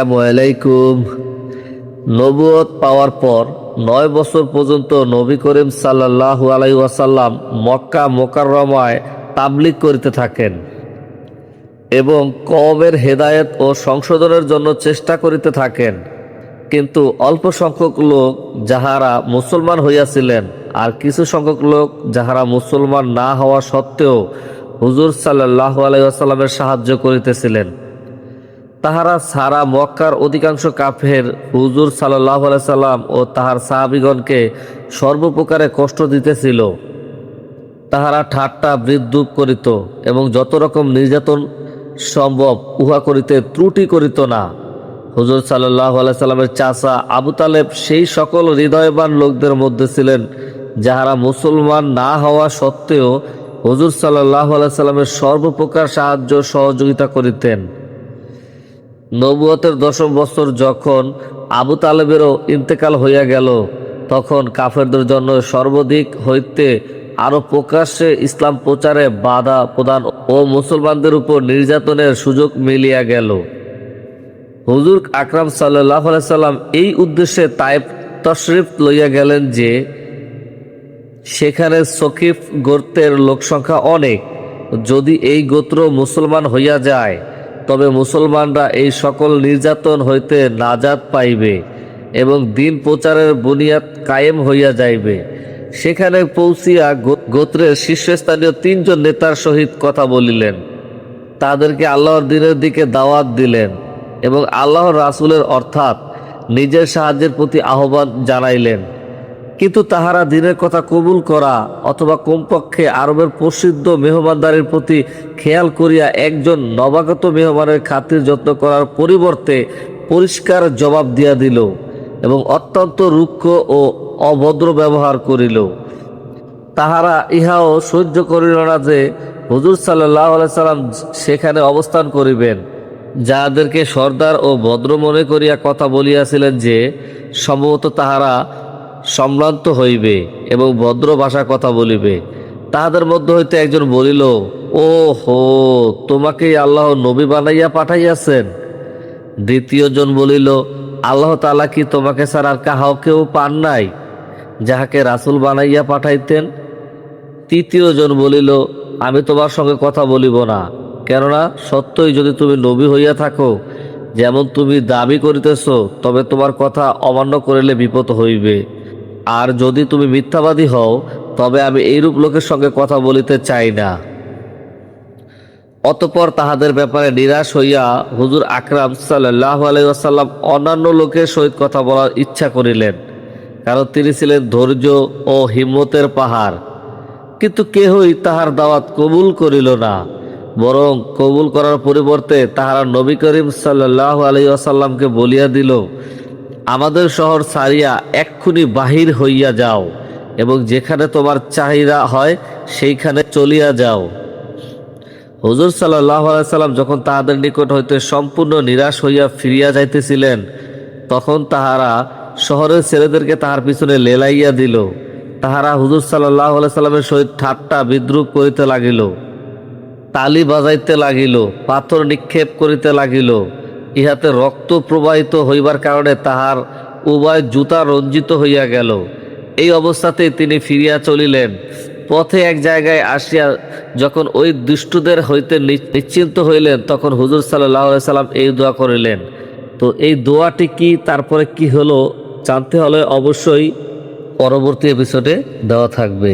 আসসালামু আলাইকুম। নবুয়ত পাওয়ার পর ৯ বছর পর্যন্ত নবী করিম সাল্লাল্লাহু আলাইহি ওয়াসাল্লাম মক্কা মোকাররমায় তাবলীগ করিতে থাকেন এবং কওমের হেদায়েত ও সংশোধনের জন্য চেষ্টা করিতে থাকেন। কিন্তু অল্প সংখ্যক লোক যাহারা মুসলমান হইয়াছিলেন আর কিছু সংখ্যক লোক যাহারা মুসলমান না হওয়া সত্ত্বেও হুজুর সাল্লাল্লাহু আলাইহি ওয়াসাল্লামের সাহায্য করিতেছিলেন। তাহারা সারা মক্কার অধিকাংশ কাফের হুজুর সাল্লাল্লাহু আলাইহি সাল্লাম ও তাহার সাহাবীগণকে সর্বপ্রকারে কষ্ট দিতেছিল। তাহারা ঠাট্টা বিদ্রূপ করিত এবং যত রকম নির্যাতন সম্ভব উহা করিতে ত্রুটি করিত না। হুজুর সাল্লাল্লাহু আলাইহি সাল্লামের চাচা আবু তালেব সেই সকল হৃদয়বান লোকদের মধ্যে ছিলেন যাহারা মুসলমান না হওয়া সত্ত্বেও হুজুর সাল্লাল্লাহু আলাইহি সাল্লামের সর্বপ্রকার সাহায্য সহযোগিতা করিতেন। নবুয়তের ১০ম বছর যখন আবু তালেবেরও ইন্তেকাল হইয়া গেল, তখন কাফেরদের জন্য সর্বদিক হইতে আরো প্রকাশ্যে ইসলাম প্রচারে বাধা প্রদান ও মুসলমানদের উপর নির্যাতনের সুযোগ মিলিয়া গেল। হুজুর আকরাম সাল্লাল্লাহু আলাইহি সাল্লাম এই উদ্দেশ্যে তায়েফ তশরিফ লইয়া গেলেন যে সেখানে সকিফ গোত্রের লোকসংখ্যা অনেক। যদি এই গোত্র মুসলমান হইয়া যায় তবে মুসলমানরা এই সকল নির্যাতন হইতে নাজাত পাইবে এবং দিন প্রচারের বুনিয়াদ কায়েম হইয়া যাইবে। সেখানে পৌঁছিয়া গোত্রের শীর্ষস্থানীয় ৩ জন নেতার সহিত কথা বলিলেন, তাদেরকে আল্লাহর দ্বীনের দিকে দাওয়াত দিলেন এবং আল্লাহর রাসূলের অর্থাৎ নিজের সাহায্যের প্রতি আহ্বান জানাইলেন। কিন্তু তাহারা দ্বীনের কথা কবুল করা অথবা কমপক্ষে আরবের প্রসিদ্ধ মেহমানদারির প্রতি খেয়াল করিয়া একজন নবাগত মেহমানের খাতির যত্ন করার পরিবর্তে পরিষ্কার জবাব দিয়া দিল এবং অত্যন্ত রুক্ষ ও অভদ্র ব্যবহার করিল। তাহারা ইহাও সহ্য করিল না যে হুজুর সাল্লাল্লাহু আলাইহি সাল্লাম সেখানে অবস্থান করিবেন। যাহাদেরকে সর্দার ও ভদ্র মনে করিয়া কথা বলিয়াছিলেন যে সম্ভবত তাহারা সম্ভ্রান্ত হইবে এবং ভদ্র ভাষা কথা বলিবে, তাহাদের মধ্যে হইতে একজন বলিল, ও হো, তোমাকেই আল্লাহ নবী বানাইয়া পাঠাইয়াছেন। দ্বিতীয় জন বলিল, আল্লাহ তাআলা কি তোমাকে ছাড়া আর কাহাকেও পান নাই যাহাকে রাসূল বানাইয়া পাঠাইতেন? তৃতীয় জন বলিল, আমি তোমার সঙ্গে কথা বলিব না, কেননা সত্যই যদি তুমি নবী হইয়া থাকো যেমন তুমি দাবি করিতেছ, তবে তোমার কথা অমান্য করিলে বিপদ হইবে। আর যদি তুমি মিথ্যাবাদী হও তবে আমি এইরূপ লোকের সঙ্গে কথা বলিতে চাই না। অতঃপর তাহাদের ব্যাপারে নিরাশ হইয়া হুজুর আকরাম সাল্লাল্লাহু আলাইহি ওয়াসাল্লাম অন্যান্য লোকের সহিত কথা বলার ইচ্ছা করিলেন, কারণ তিনি ছিলেন ধৈর্য ও হিম্মতের পাহাড়। কিন্তু কেহই তাহার দাওয়াত কবুল করিল না, বরং কবুল করার পরিবর্তে তাহারা নবী করিম সাল্লাল্লাহু আলাইহি ওয়াসাল্লামকে বলিয়া দিল, আমাদের শহর ছাড়িয়া এক্ষুনি বাহির হইয়া যাও এবং যেখানে তোমার চাহিদা হয় সেইখানে চলিয়া যাও। হুজুর সাল্লাল্লাহু আলাইহি সাল্লাম যখন তাহাদের নিকট হইতে সম্পূর্ণ নিরাশ হইয়া ফিরিয়া যাইতেছিলেন, তখন তাহারা শহরের ছেলেদেরকে তাহার পিছনে লেলাইয়া দিল। তাহারা হুজুর সাল্লাল্লাহু আলাইহি সাল্লামের সহিত ঠাট্টা বিদ্রূপ করিতে লাগিল, তালি বাজাইতে লাগিল, পাথর নিক্ষেপ করিতে লাগিল। ইহাতে রক্ত প্রবাহিত হইবার কারণে তাহার উভয় জুতা রঞ্জিত হইয়া গেল। এই অবস্থাতেই তিনি ফিরিয়া চলিলেন। পথে এক জায়গায় আসিয়া যখন ওই দুষ্টদের হইতে নিশ্চিন্ত হইলেন, তখন হুজুর সাল্লাল্লাহু আলাইহি সাল্লাম এই দোয়া করিলেন। তো এই দোয়াটি কি, তারপরে কি হলো জানতে হলে অবশ্যই পরবর্তী এপিসোডে দেওয়া থাকবে।